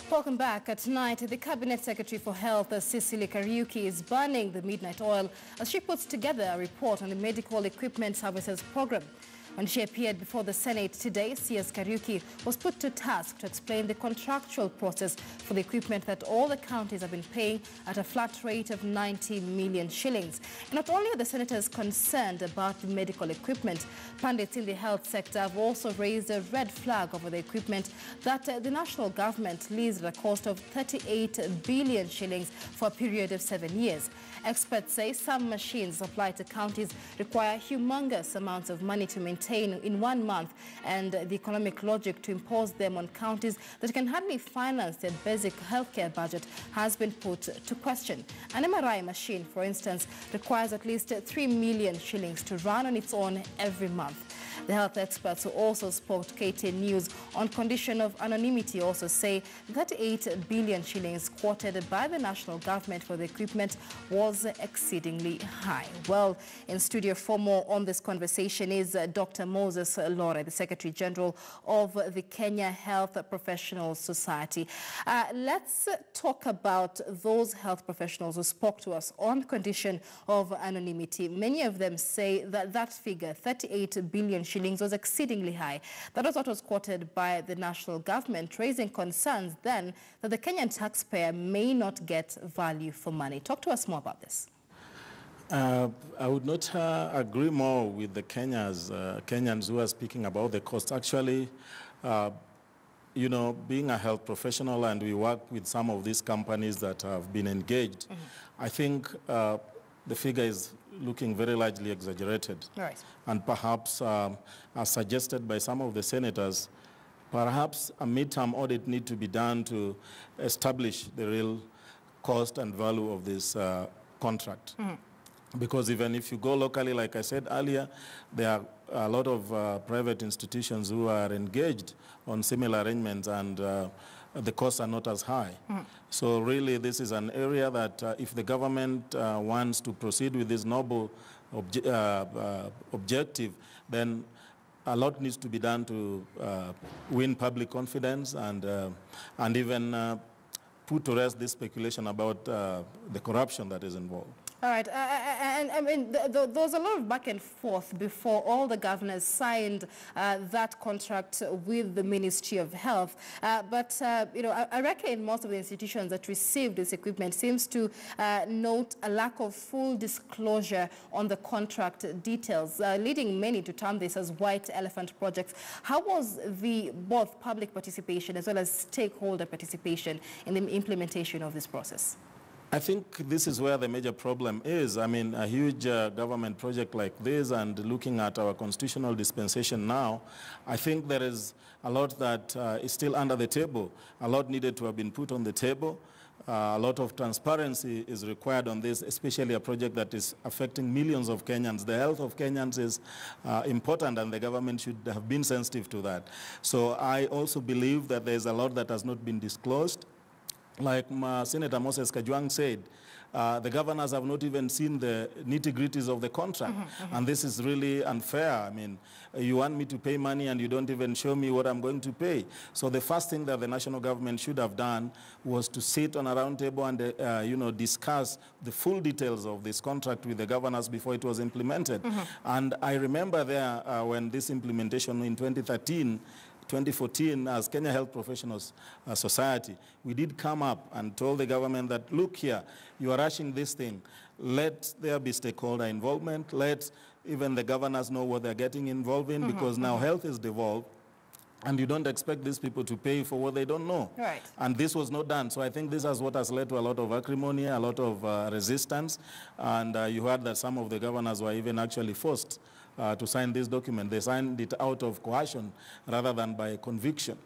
Welcome back. Tonight, the Cabinet Secretary for Health, CS Kariuki, is burning the midnight oil as she puts together a report on the medical equipment services program. When she appeared before the Senate today, CS Kariuki was put to task to explain the contractual process for the equipment that all the counties have been paying at a flat rate of 90 million shillings. Not only are the senators concerned about the medical equipment, pundits in the health sector have also raised a red flag over the equipment that the national government leased at a cost of 38 billion shillings for a period of 7 years. Experts say some machines supplied to counties require humongous amounts of money to maintain in 1 month, and the economic logic to impose them on counties that can hardly finance their basic healthcare budget has been put to question. An MRI machine, for instance, requires at least 3 million shillings to run on its own every month. The health experts who also spoke to KTN News on condition of anonymity also say 38 billion shillings quoted by the national government for the equipment was exceedingly high. Well, in studio for more on this conversation is Dr. Moses Lore, the Secretary General of the Kenya Health Professionals Society. Let's talk about those health professionals who spoke to us on condition of anonymity. Many of them say that that figure, 38 billion shillings, was exceedingly high. That was what was quoted by the national government, raising concerns then that the Kenyan taxpayer may not get value for money. Talk to us more about this. I would not agree more with the Kenyans who are speaking about the cost. Actually, you know, being a health professional, and we work with some of these companies that have been engaged, I think the figure is looking very largely exaggerated. Right. And perhaps, as suggested by some of the senators, perhaps a midterm audit need to be done to establish the real cost and value of this contract. Because even if you go locally, like I said earlier, there are a lot of private institutions who are engaged on similar arrangements, and the costs are not as high. So really, this is an area that if the government wants to proceed with this noble objective, then a lot needs to be done to win public confidence and even put to rest this speculation about the corruption that is involved. All right, and I mean, there was a lot of back and forth before all the governors signed that contract with the Ministry of Health. But you know, I reckon most of the institutions that received this equipment seems to note a lack of full disclosure on the contract details, leading many to term this as white elephant projects. How was the both public participation as well as stakeholder participation in the implementation of this process? I think this is where the major problem is. I mean, a huge government project like this, and looking at our constitutional dispensation now, I think there is a lot that is still under the table. A lot needed to have been put on the table. A lot of transparency is required on this, especially a project that is affecting millions of Kenyans. The health of Kenyans is important, and the government should have been sensitive to that. So I also believe that there is a lot that has not been disclosed. Like Senator Moses Kajwang said, the governors have not even seen the nitty-gritties of the contract. And this is really unfair. I mean, you want me to pay money and you don't even show me what I'm going to pay. So the first thing that the national government should have done was to sit on a round table and you know, discuss the full details of this contract with the governors before it was implemented. And I remember there when this implementation in 2014, as Kenya Health Professionals Society, we did come up and told the government that, look here, you are rushing this thing. Let there be stakeholder involvement. Let even the governors know what they're getting involved in, because now health is devolved, and you don't expect these people to pay for what they don't know. Right. And this was not done. So I think this is what has led to a lot of acrimony, a lot of resistance. And you heard that some of the governors were even actually forced to sign this document. They signed it out of coercion rather than by conviction.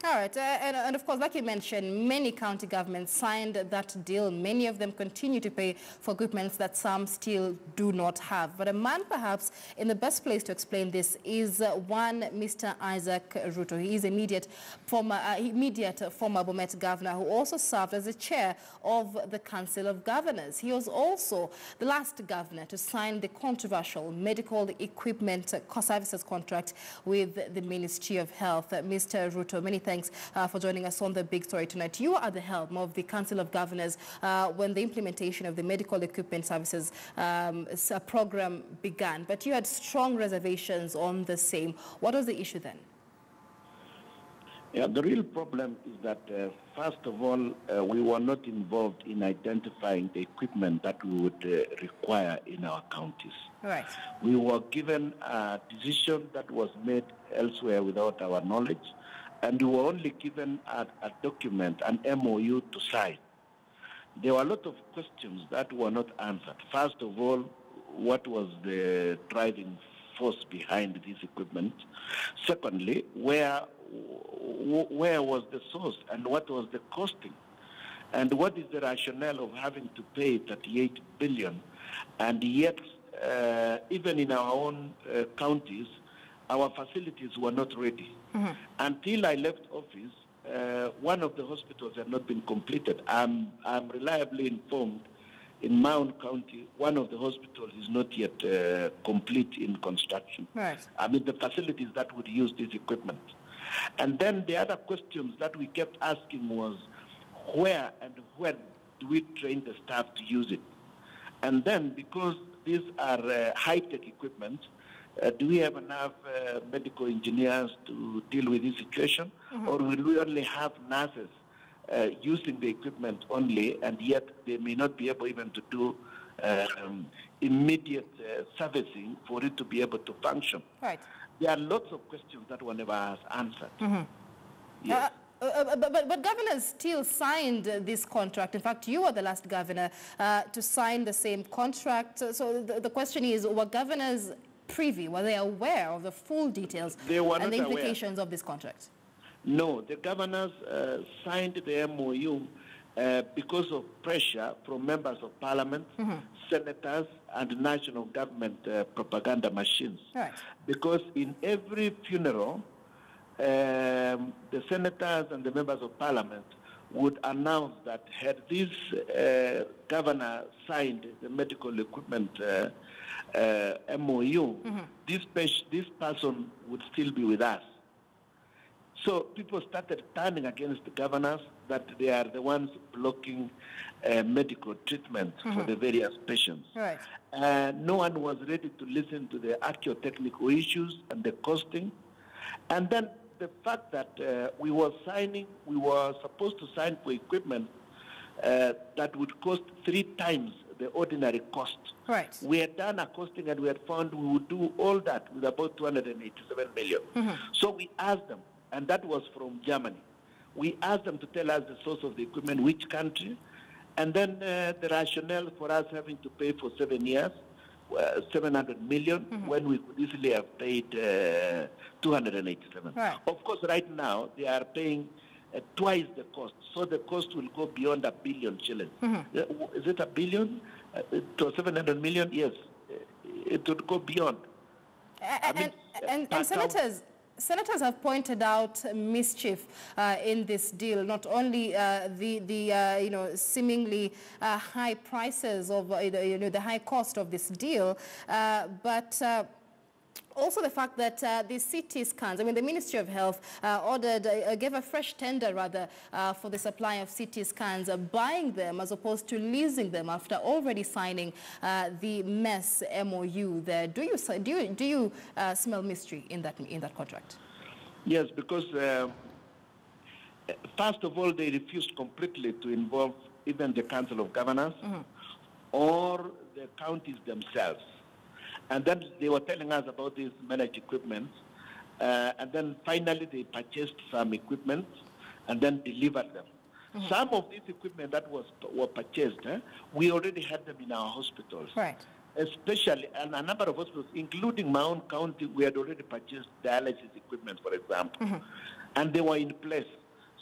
All right, and of course, like you mentioned, many county governments signed that deal. Many of them continue to pay for equipment that some still do not have. But a man perhaps in the best place to explain this is one Mr. Isaac Ruto. He is immediate former Bomet governor who also served as the chair of the Council of Governors. He was also the last governor to sign the controversial medical equipment services contract with the Ministry of Health. Mr. Ruto, many thanks thanks for joining us on The Big Story tonight. You are at the helm of the Council of Governors when the implementation of the Medical Equipment Services program began, but you had strong reservations on the same. What was the issue then? Yeah, the real problem is that, first of all, we were not involved in identifying the equipment that we would require in our counties. Right. We were given a decision that was made elsewhere without our knowledge, and we were only given a document, an MOU to sign. There were a lot of questions that were not answered. First of all, what was the driving force behind this equipment? Secondly, where was the source and what was the costing? And what is the rationale of having to pay 38 billion? And yet, even in our own counties, our facilities were not ready. Mm-hmm. Until I left office, one of the hospitals had not been completed. I'm reliably informed in Mount County, one of the hospitals is not yet complete in construction. Right. I mean, the facilities that would use this equipment. And then the other questions that we kept asking was, where and when do we train the staff to use it? And then, because these are high-tech equipment, do we have enough medical engineers to deal with this situation? Mm-hmm. Or will we only have nurses using the equipment only, and yet they may not be able even to do immediate servicing for it to be able to function? Right. There are lots of questions that were never answered. Mm-hmm. Yes. But governors still signed this contract. In fact, you were the last governor to sign the same contract. So the question is, were governors privy? Were they aware of the full details and the implications of this contract? No, the governors signed the MOU because of pressure from members of parliament, mm-hmm. senators, and national government propaganda machines. Right. Because in every funeral, the senators and the members of parliament would announce that had this governor signed the medical equipment MOU, mm-hmm. this person would still be with us. So people started turning against the governors, that they are the ones blocking medical treatment mm-hmm. for the various patients. Right. No one was ready to listen to the actual technical issues and the costing. And then the fact that we were supposed to sign for equipment that would cost 3 times the ordinary cost. Right. We had done a costing and we had found we would do all that with about 287 million. Mm-hmm. So we asked them, and that was from Germany. We asked them to tell us the source of the equipment, which country, and then the rationale for us having to pay for 7 years, 700 million, mm-hmm. when we could easily have paid 287. Right. Of course, right now, they are paying twice the cost, so the cost will go beyond 1 billion shillings. Mm-hmm. Is it 1 billion? To 700 million? Yes. It would go beyond. And Senators have pointed out mischief in this deal, not only the seemingly high prices of the high cost of this deal, but also the fact that the CT scans, I mean, the Ministry of Health gave a fresh tender, rather, for the supply of CT scans, buying them as opposed to leasing them after already signing the MES MOU there. Do you smell mystery in that contract? Yes, because first of all, they refused completely to involve even the Council of Governors mm-hmm. or the counties themselves. And then they were telling us about these managed equipment. And then finally they purchased some equipment and then delivered them. Mm-hmm. Some of this equipment that were purchased, we already had them in our hospitals. Right. Especially, and a number of hospitals, including my own county, we had already purchased dialysis equipment, for example. Mm-hmm. And they were in place.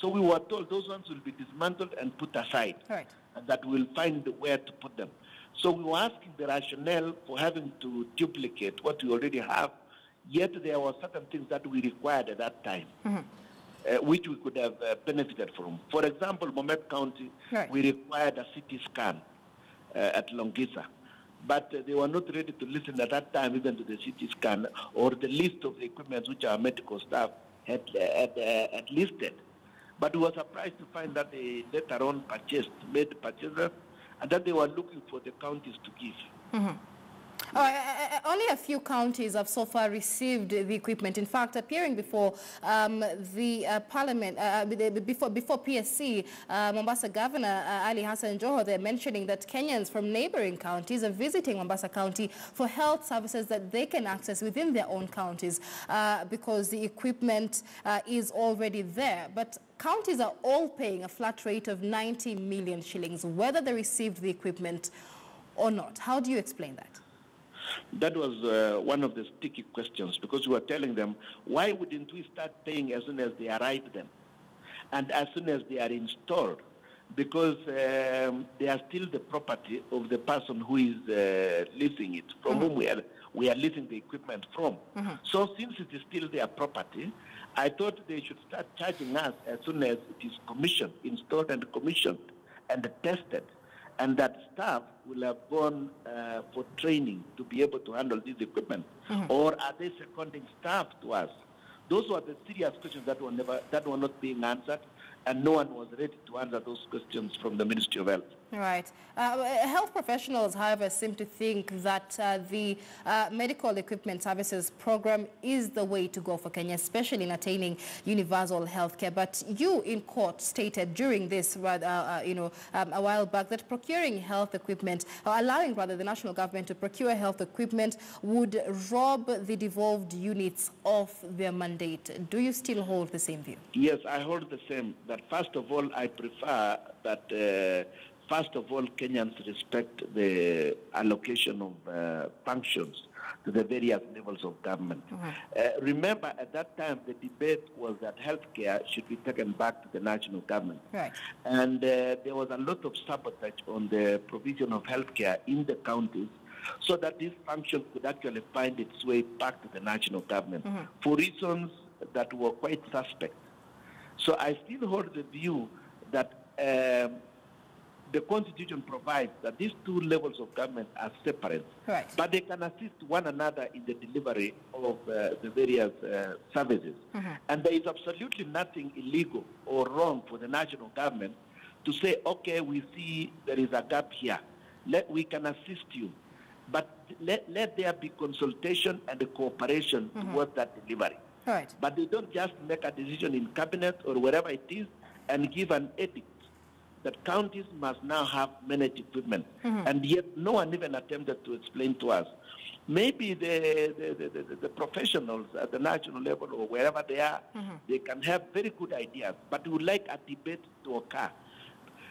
So we were told those ones will be dismantled and put aside. Right. And that we'll find where to put them. So we were asking the rationale for having to duplicate what we already have, yet there were certain things that we required at that time, mm-hmm. Which we could have benefited from. For example, Mombasa County, right. we required a CT scan at Longisa, but they were not ready to listen at that time even to the CT scan or the list of the equipment which our medical staff had listed. But we were surprised to find that they later on made purchases, and that they were looking for the counties to give. Only a few counties have so far received the equipment. In fact, appearing before the Parliament, before PSC, Mombasa Governor Ali Hassan Joho, they're mentioning that Kenyans from neighboring counties are visiting Mombasa County for health services that they can access within their own counties because the equipment is already there. But counties are all paying a flat rate of 90 million shillings, whether they received the equipment or not. How do you explain that? That was one of the sticky questions, because we were telling them, why wouldn't we start paying as soon as they arrive then? And as soon as they are installed, because they are still the property of the person who is leasing it, from whom we are leasing the equipment from. So since it is still their property, I thought they should start charging us as soon as it is commissioned, installed and commissioned and tested. And that staff will have gone for training to be able to handle this equipment. Or are they seconding staff to us? Those were the serious questions that were not being answered, and no one was ready to answer those questions from the Ministry of Health. Right. Health professionals, however, seem to think that the medical equipment services program is the way to go for Kenya, especially in attaining universal health care. But you in court stated during this, a while back, that procuring health equipment, or allowing rather the national government to procure health equipment, would rob the devolved units of their mandate. Do you still hold the same view? Yes, I hold the same. That first of all, I prefer that first of all, Kenyans respect the allocation of functions to the various levels of government. Remember, at that time, the debate was that healthcare should be taken back to the national government. Right. And there was a lot of sabotage on the provision of healthcare in the counties, so that this function could actually find its way back to the national government for reasons that were quite suspect. So I still hold the view that the Constitution provides that these two levels of government are separate, but they can assist one another in the delivery of the various services. And there is absolutely nothing illegal or wrong for the national government to say, okay, we see there is a gap here. We can assist you. But let there be consultation and cooperation towards that delivery. Right. But they don't just make a decision in cabinet or wherever it is and give an edict that counties must now have managed equipment. And yet no one even attempted to explain to us. Maybe the professionals at the national level or wherever they are, they can have very good ideas, but we would like a debate to occur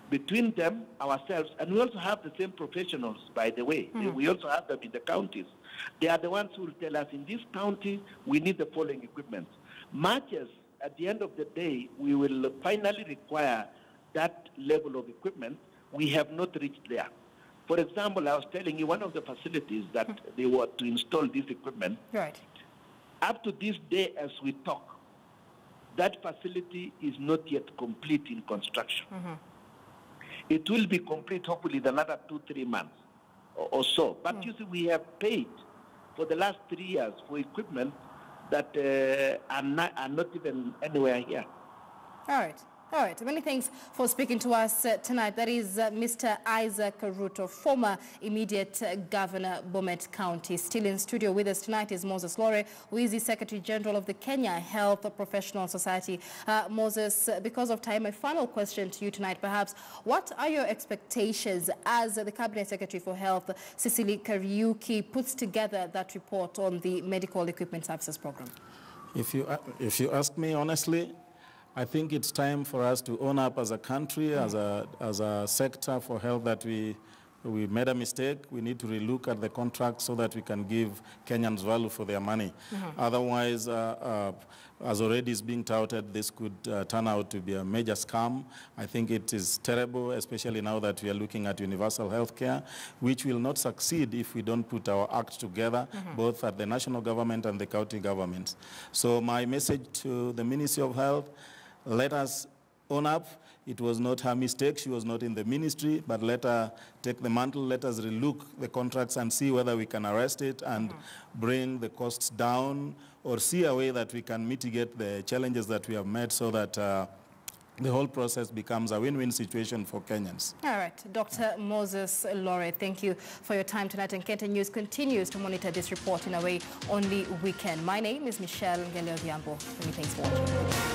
between them, ourselves, and we also have the same professionals, by the way. We also have them in the counties. They are the ones who will tell us, in this county, we need the following equipment. Much as, at the end of the day, we will finally require that level of equipment, we have not reached there. For example, I was telling you, one of the facilities that they were to install this equipment, up to this day as we talk, that facility is not yet complete in construction. It will be complete hopefully in another 2-3 months or so. But you see, we have paid for the last 3 years for equipment that are not even anywhere here. All right. All right. Many thanks for speaking to us tonight. That is Mr. Isaac Ruto, former immediate governor, Bomet County. Still in studio with us tonight is Moses Lore, who is the Secretary General of the Kenya Health Professional Society. Moses, because of time, my final question to you tonight, perhaps, what are your expectations as the Cabinet Secretary for Health, Cecily Kariuki, puts together that report on the Medical Equipment Services Program? If you ask me honestly, I think it's time for us to own up as a country, as a sector for health, that we made a mistake. We need to relook at the contract so that we can give Kenyans value for their money. Otherwise, as already is being touted, this could turn out to be a major scam. I think it is terrible, especially now that we are looking at universal health care, which will not succeed if we don't put our act together, both at the national government and the county governments. So my message to the Ministry of Health, let us own up. It was not her mistake. She was not in the ministry, but let her take the mantle. Let us relook the contracts and see whether we can arrest it and bring the costs down, or see a way that we can mitigate the challenges that we have met, so that the whole process becomes a win-win situation for Kenyans. All right. Dr. Moses Lore, thank you for your time tonight. And Kenta News continues to monitor this report in a way only we can. My name is Michelle Ngeleo Diambo. Many thanks for watching.